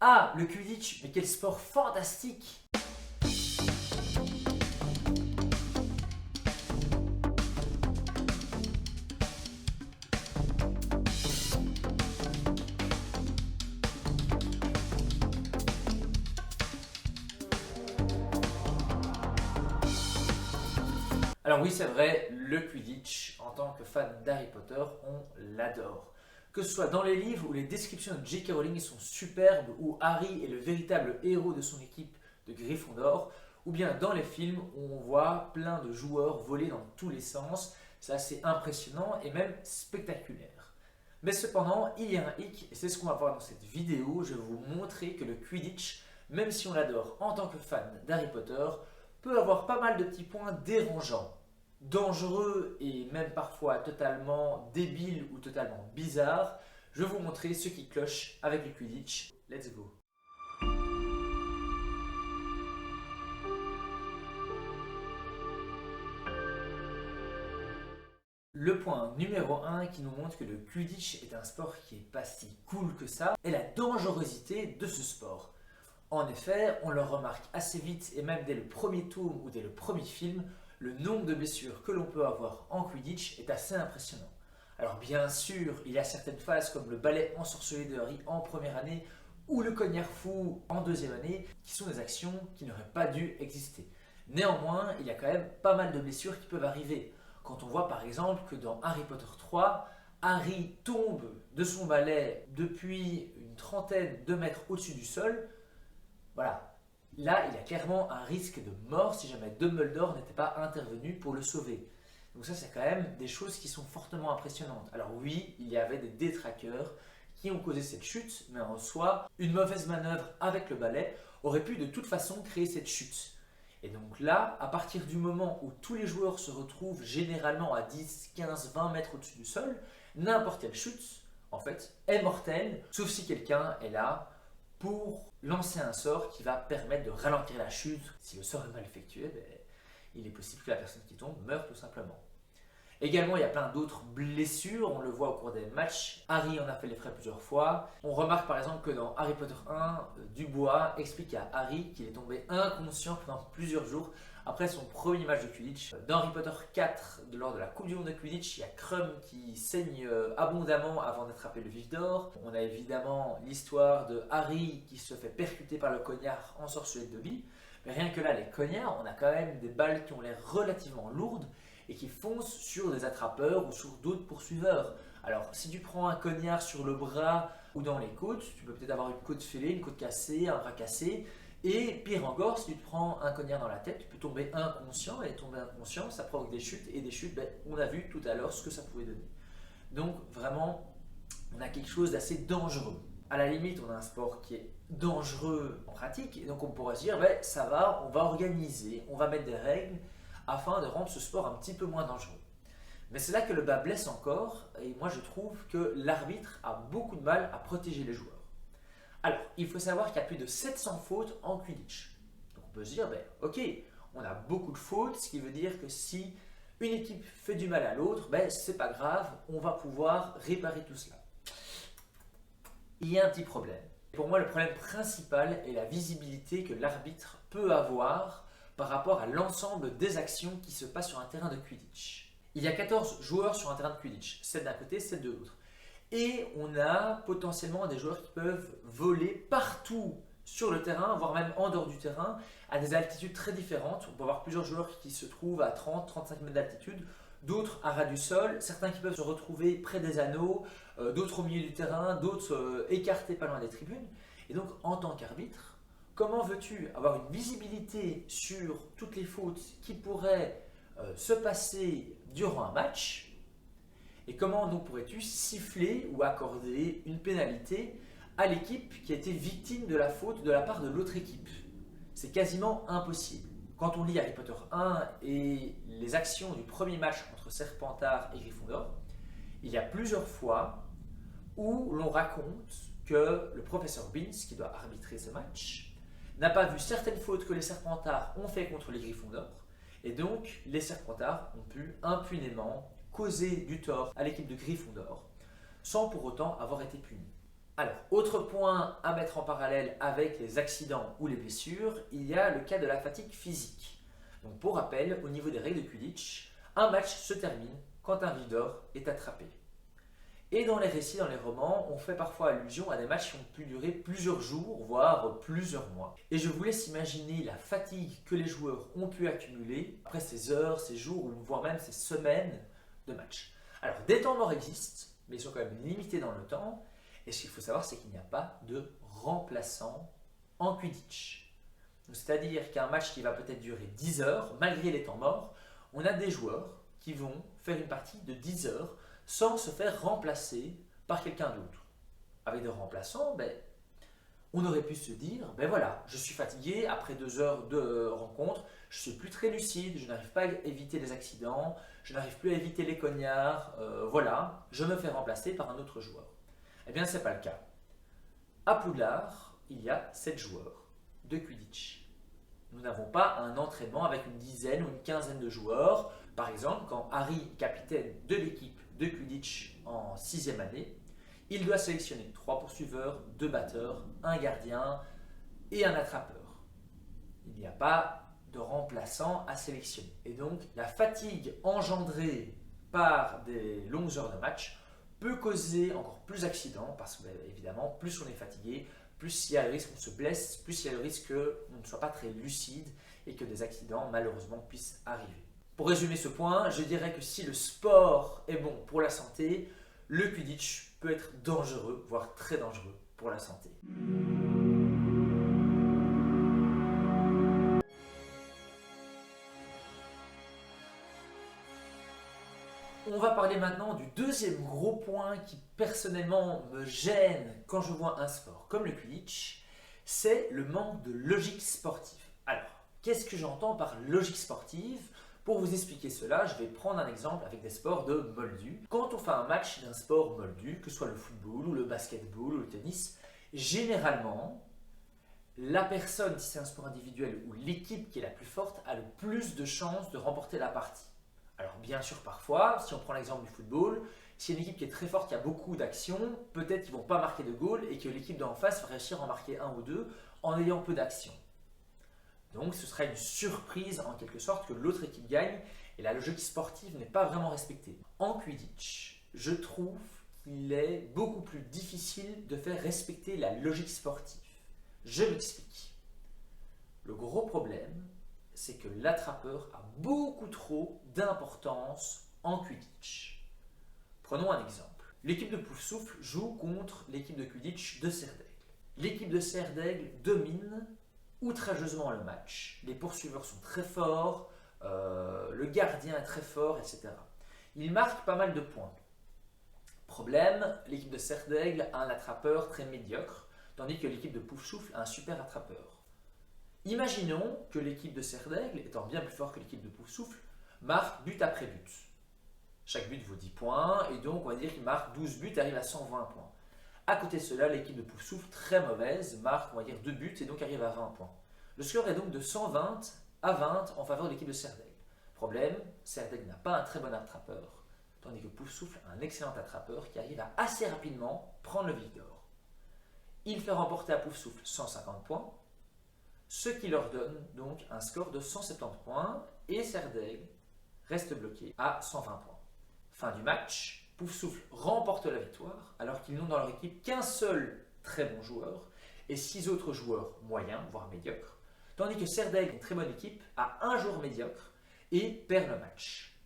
Ah, le Quidditch, mais quel sport fantastique! Alors oui, c'est vrai, le Quidditch, en tant que fan d'Harry Potter, on l'adore. Que ce soit dans les livres où les descriptions de J.K. Rowling sont superbes, où Harry est le véritable héros de son équipe de Gryffondor, ou bien dans les films où on voit plein de joueurs voler dans tous les sens, c'est assez impressionnant et même spectaculaire. Mais cependant, il y a un hic, et c'est ce qu'on va voir dans cette vidéo, je vais vous montrer que le Quidditch, même si on l'adore en tant que fan d'Harry Potter, peut avoir pas mal de petits points dérangeants, dangereux et même parfois totalement débiles ou totalement bizarres. Je vais vous montrer ce qui cloche avec le Quidditch. Let's go! Le point numéro 1 qui nous montre que le Quidditch est un sport qui n'est pas si cool que ça est la dangerosité de ce sport. En effet, on le remarque assez vite et même dès le premier tome ou dès le premier film, le nombre de blessures que l'on peut avoir en Quidditch est assez impressionnant. Alors bien sûr, il y a certaines phases comme le balai ensorcelé de Harry en première année ou le cognard fou en deuxième année qui sont des actions qui n'auraient pas dû exister. Néanmoins, il y a quand même pas mal de blessures qui peuvent arriver. Quand on voit par exemple que dans Harry Potter 3, Harry tombe de son balai depuis une trentaine de mètres au-dessus du sol, voilà, là il y a clairement un risque de mort si jamais Dumbledore n'était pas intervenu pour le sauver. Donc ça c'est quand même des choses qui sont fortement impressionnantes. Alors oui, il y avait des détraqueurs qui ont causé cette chute, mais en soi, une mauvaise manœuvre avec le balai aurait pu de toute façon créer cette chute. Et donc là, à partir du moment où tous les joueurs se retrouvent généralement à 10, 15, 20 mètres au-dessus du sol, n'importe quelle chute, en fait, est mortelle, sauf si quelqu'un est là pour lancer un sort qui va permettre de ralentir la chute. Si le sort est mal effectué, il est possible que la personne qui tombe meure tout simplement. Également, il y a plein d'autres blessures, on le voit au cours des matchs. Harry en a fait les frais plusieurs fois. On remarque par exemple que dans Harry Potter 1, Dubois explique à Harry qu'il est tombé inconscient pendant plusieurs jours après son premier match de Quidditch. Dans Harry Potter 4, lors de la Coupe du Monde de Quidditch, il y a Krum qui saigne abondamment avant d'attraper le vif d'or. On a évidemment l'histoire de Harry qui se fait percuter par le cognard ensorcelé de Dobby. Mais rien que là, les cognards, on a quand même des balles qui ont l'air relativement lourdes et qui foncent sur des attrapeurs ou sur d'autres poursuiveurs. Alors, si tu prends un cognard sur le bras ou dans les côtes, tu peux peut-être avoir une côte fêlée, une côte cassée, un bras cassé. Et pire encore, si tu te prends un cognard dans la tête, tu peux tomber inconscient. Et tomber inconscient, ça provoque des chutes. Et des chutes, on a vu tout à l'heure ce que ça pouvait donner. Donc, vraiment, on a quelque chose d'assez dangereux. À la limite, on a un sport qui est dangereux en pratique. Et donc, on pourrait se dire, ça va, on va organiser, on va mettre des règles afin de rendre ce sport un petit peu moins dangereux. Mais c'est là que le bas blesse encore, et moi je trouve que l'arbitre a beaucoup de mal à protéger les joueurs. Alors, il faut savoir qu'il y a plus de 700 fautes en Quidditch. Donc on peut se dire, ok, on a beaucoup de fautes, ce qui veut dire que si une équipe fait du mal à l'autre, c'est pas grave, on va pouvoir réparer tout cela. Il y a un petit problème. Pour moi, le problème principal est la visibilité que l'arbitre peut avoir par rapport à l'ensemble des actions qui se passent sur un terrain de Quidditch. Il y a 14 joueurs sur un terrain de Quidditch, 7 d'un côté, 7 de l'autre. Et on a potentiellement des joueurs qui peuvent voler partout sur le terrain, voire même en dehors du terrain, à des altitudes très différentes. On peut avoir plusieurs joueurs qui se trouvent à 30-35 mètres d'altitude, d'autres à ras du sol, certains qui peuvent se retrouver près des anneaux, d'autres au milieu du terrain, d'autres écartés pas loin des tribunes. Et donc, en tant qu'arbitre, comment veux-tu avoir une visibilité sur toutes les fautes qui pourraient se passer durant un match? Et comment donc pourrais-tu siffler ou accorder une pénalité à l'équipe qui a été victime de la faute de la part de l'autre équipe? C'est quasiment impossible. Quand on lit Harry Potter 1 et les actions du premier match entre Serpentard et Gryffondor, il y a plusieurs fois où l'on raconte que le professeur Binns, qui doit arbitrer ce match, n'a pas vu certaines fautes que les Serpentards ont fait contre les Gryffondors, et donc les Serpentards ont pu impunément causer du tort à l'équipe de Gryffondor, sans pour autant avoir été punis. Alors, autre point à mettre en parallèle avec les accidents ou les blessures, il y a le cas de la fatigue physique. Donc pour rappel, au niveau des règles de Quidditch, un match se termine quand un Vildor est attrapé. Et dans les récits, dans les romans, on fait parfois allusion à des matchs qui ont pu durer plusieurs jours, voire plusieurs mois. Et je vous laisse imaginer la fatigue que les joueurs ont pu accumuler après ces heures, ces jours, voire même ces semaines de match. Alors, des temps morts existent, mais ils sont quand même limités dans le temps. Et ce qu'il faut savoir, c'est qu'il n'y a pas de remplaçant en Quidditch. C'est-à-dire qu'un match qui va peut-être durer 10 heures, malgré les temps morts, on a des joueurs qui vont faire une partie de 10 heures sans se faire remplacer par quelqu'un d'autre. Avec des remplaçants, on aurait pu se dire, voilà, je suis fatigué après 2 heures de rencontre, je suis plus très lucide, je n'arrive pas à éviter les accidents, je n'arrive plus à éviter les cognards, voilà, je me fais remplacer par un autre joueur. Eh bien, ce n'est pas le cas. À Poudlard, il y a 7 joueurs de Quidditch. Nous n'avons pas un entraînement avec une dizaine ou une quinzaine de joueurs. Par exemple, quand Harry est capitaine de l'équipe de Quidditch en 6e année, il doit sélectionner 3 poursuiveurs, 2 batteurs, un gardien et un attrapeur. Il n'y a pas de remplaçant à sélectionner. Et donc, la fatigue engendrée par des longues heures de match peut causer encore plus d'accidents parce que, évidemment, plus on est fatigué, plus il y a le risque qu'on se blesse, plus il y a le risque qu'on ne soit pas très lucide et que des accidents, malheureusement, puissent arriver. Pour résumer ce point, je dirais que si le sport est bon pour la santé, le Quidditch peut être dangereux, voire très dangereux pour la santé. On va parler maintenant du deuxième gros point qui personnellement me gêne quand je vois un sport comme le Quidditch, c'est le manque de logique sportive. Alors, qu'est-ce que j'entends par logique sportive ? Pour vous expliquer cela, je vais prendre un exemple avec des sports de moldu. Quand on fait un match d'un sport moldu, que ce soit le football ou le basketball ou le tennis, généralement, la personne, si c'est un sport individuel ou l'équipe qui est la plus forte, a le plus de chances de remporter la partie. Alors bien sûr, parfois, si on prend l'exemple du football, si une équipe qui est très forte, qui a beaucoup d'actions, peut-être qu'ils ne vont pas marquer de goal et que l'équipe d'en face va réussir à en marquer un ou deux en ayant peu d'actions. Donc ce sera une surprise en quelque sorte que l'autre équipe gagne et la logique sportive n'est pas vraiment respectée. En Quidditch, je trouve qu'il est beaucoup plus difficile de faire respecter la logique sportive. Je m'explique. Le gros problème, c'est que l'attrapeur a beaucoup trop d'importance en Quidditch. Prenons un exemple. L'équipe de Poufsouffle joue contre l'équipe de Quidditch de Serre d'Aigle. L'équipe de Serre d'Aigle domine outrageusement le match. Les poursuiveurs sont très forts, le gardien est très fort, etc. Il marque pas mal de points. Problème, l'équipe de Serre d'Aigle a un attrapeur très médiocre, tandis que l'équipe de Poufsouffle a un super attrapeur. Imaginons que l'équipe de Serre d'Aigle, étant bien plus fort que l'équipe de Poufsouffle, marque but après but. Chaque but vaut 10 points, et donc on va dire qu'il marque 12 buts et arrive à 120 points. À côté de cela, l'équipe de Poufsouffle, très mauvaise, marque on va dire 2 buts et donc arrive à 20 points. Le score est donc de 120 à 20 en faveur de l'équipe de Serre d'Aigle. Problème, Serre d'Aigle n'a pas un très bon attrapeur, tandis que Poufsouffle a un excellent attrapeur qui arrive à assez rapidement prendre le Vildor. Il fait remporter à Poufsouffle 150 points, ce qui leur donne donc un score de 170 points et Serre d'Aigle reste bloqué à 120 points. Fin du match, Poufsouffle remporte la victoire alors qu'ils n'ont dans leur équipe qu'un seul très bon joueur et 6 autres joueurs moyens, voire médiocres, tandis que Serre d'Aigle, une très bonne équipe, a un joueur médiocre et perd le match.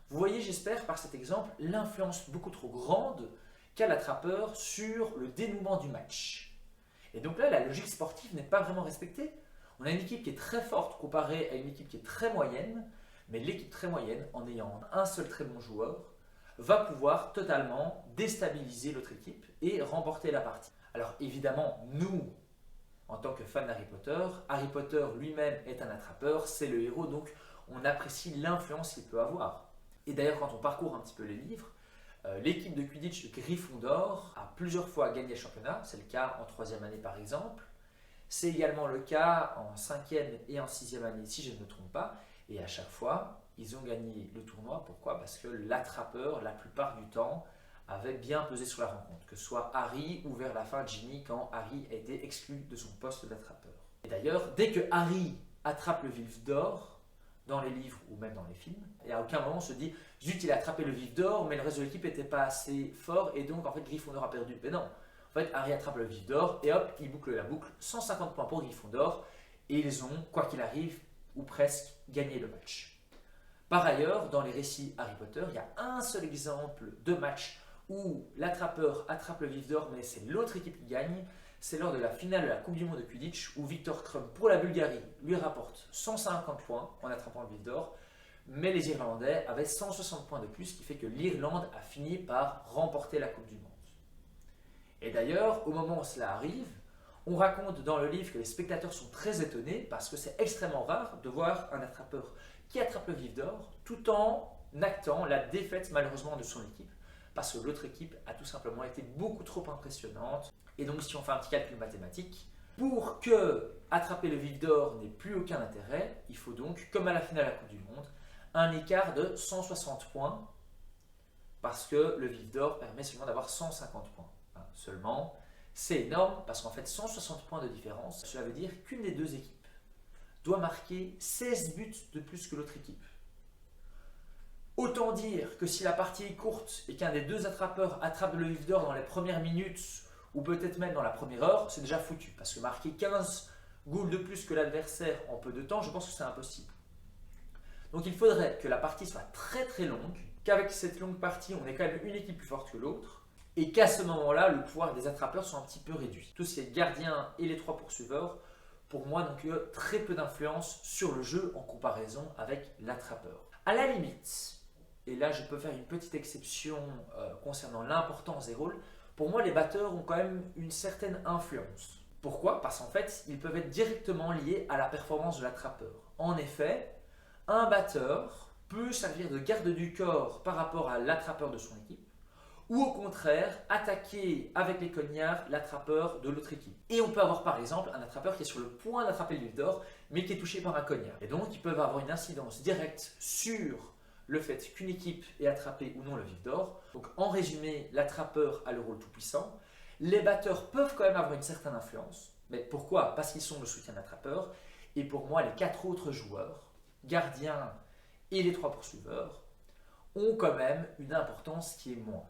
Vous voyez, j'espère, par cet exemple, l'influence beaucoup trop grande qu'a l'attrapeur sur le dénouement du match. Et donc là, la logique sportive n'est pas vraiment respectée. On a une équipe qui est très forte comparée à une équipe qui est très moyenne, mais l'équipe très moyenne, en ayant un seul très bon joueur, va pouvoir totalement déstabiliser l'autre équipe et remporter la partie. Alors évidemment, nous, en tant que fans d'Harry Potter lui-même est un attrapeur, c'est le héros, donc on apprécie l'influence qu'il peut avoir. Et d'ailleurs, quand on parcourt un petit peu les livres, l'équipe de Quidditch de Gryffondor a plusieurs fois gagné le championnat, c'est le cas en 3e année par exemple. C'est également le cas en 5e et en 6e année, si je ne me trompe pas. Et à chaque fois, ils ont gagné le tournoi. Pourquoi ? Parce que l'attrapeur, la plupart du temps, avait bien pesé sur la rencontre, que ce soit Harry ou vers la fin Ginny quand Harry a été exclu de son poste d'attrapeur. Et d'ailleurs, dès que Harry attrape le vif d'or, dans les livres ou même dans les films, et à aucun moment on se dit « Zut, il a attrapé le vif d'or, mais le reste de l'équipe n'était pas assez fort et donc en fait Gryffondor a perdu. » Mais non, en fait Harry attrape le vif d'or et hop, il boucle la boucle, 150 points pour Gryffondor, et ils ont, quoi qu'il arrive, ou presque, gagné le match. Par ailleurs, dans les récits Harry Potter, il y a un seul exemple de match où l'attrapeur attrape le vif d'or, mais c'est l'autre équipe qui gagne. C'est lors de la finale de la Coupe du Monde de Quidditch où Victor Krum, pour la Bulgarie, lui rapporte 150 points en attrapant le vif d'or, mais les Irlandais avaient 160 points de plus, ce qui fait que l'Irlande a fini par remporter la Coupe du Monde. Et d'ailleurs, au moment où cela arrive, on raconte dans le livre que les spectateurs sont très étonnés parce que c'est extrêmement rare de voir un attrapeur qui attrape le vif d'or tout en actant la défaite malheureusement de son équipe parce que l'autre équipe a tout simplement été beaucoup trop impressionnante. Et donc si on fait un petit calcul mathématique, pour que attraper le vif d'or n'ait plus aucun intérêt, il faut donc, comme à la finale de la Coupe du Monde, un écart de 160 points parce que le vif d'or permet seulement d'avoir 150 points. Seulement, c'est énorme parce qu'en fait 160 points de différence, cela veut dire qu'une des deux équipes doit marquer 16 buts de plus que l'autre équipe. Autant dire que si la partie est courte et qu'un des deux attrapeurs attrape le vif d'or dans les premières minutes ou peut-être même dans la première heure, c'est déjà foutu. Parce que marquer 15 goals de plus que l'adversaire en peu de temps, je pense que c'est impossible. Donc il faudrait que la partie soit très très longue, qu'avec cette longue partie, on ait quand même une équipe plus forte que l'autre, et qu'à ce moment-là, le pouvoir des attrapeurs soit un petit peu réduit. Tous ces gardiens et les 3 poursuiveurs, pour moi, n'ont très peu d'influence sur le jeu en comparaison avec l'attrapeur. À la limite, et là je peux faire une petite exception concernant l'importance des rôles, pour moi les batteurs ont quand même une certaine influence. Pourquoi? Parce qu'en fait, ils peuvent être directement liés à la performance de l'attrapeur. En effet, un batteur peut servir de garde du corps par rapport à l'attrapeur de son équipe, ou au contraire, attaquer avec les cognards l'attrapeur de l'autre équipe. Et on peut avoir par exemple un attrapeur qui est sur le point d'attraper le vif d'or, mais qui est touché par un cognard. Et donc, ils peuvent avoir une incidence directe sur le fait qu'une équipe ait attrapé ou non le vif d'or. Donc, en résumé, l'attrapeur a le rôle tout puissant. Les batteurs peuvent quand même avoir une certaine influence. Mais pourquoi? Parce qu'ils sont le soutien de l'attrapeur. Et pour moi, les 4 autres joueurs, gardiens et les 3 poursuiveurs, ont quand même une importance qui est moindre.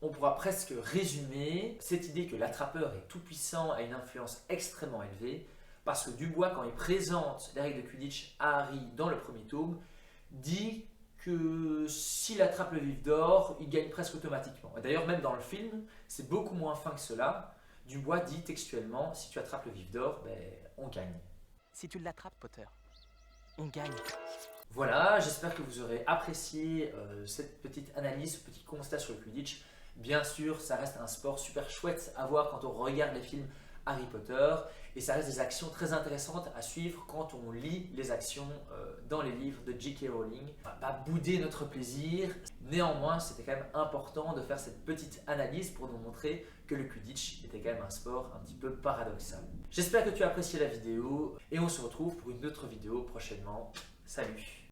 On pourra presque résumer cette idée que l'attrapeur est tout puissant, a une influence extrêmement élevée, parce que Dubois, quand il présente les règles de Quidditch à Harry dans le premier tome, dit que s'il attrape le vif d'or, il gagne presque automatiquement. Et d'ailleurs, même dans le film, c'est beaucoup moins fin que cela. Dubois dit textuellement, si tu attrapes le vif d'or, on gagne. Si tu l'attrapes, Potter, on gagne. Voilà, j'espère que vous aurez apprécié cette petite analyse, ce petit constat sur le Quidditch. Bien sûr, ça reste un sport super chouette à voir quand on regarde les films Harry Potter et ça reste des actions très intéressantes à suivre quand on lit les actions dans les livres de J.K. Rowling. On va pas bouder notre plaisir, néanmoins c'était quand même important de faire cette petite analyse pour nous montrer que le Quidditch était quand même un sport un petit peu paradoxal. J'espère que tu as apprécié la vidéo et on se retrouve pour une autre vidéo prochainement. Salut!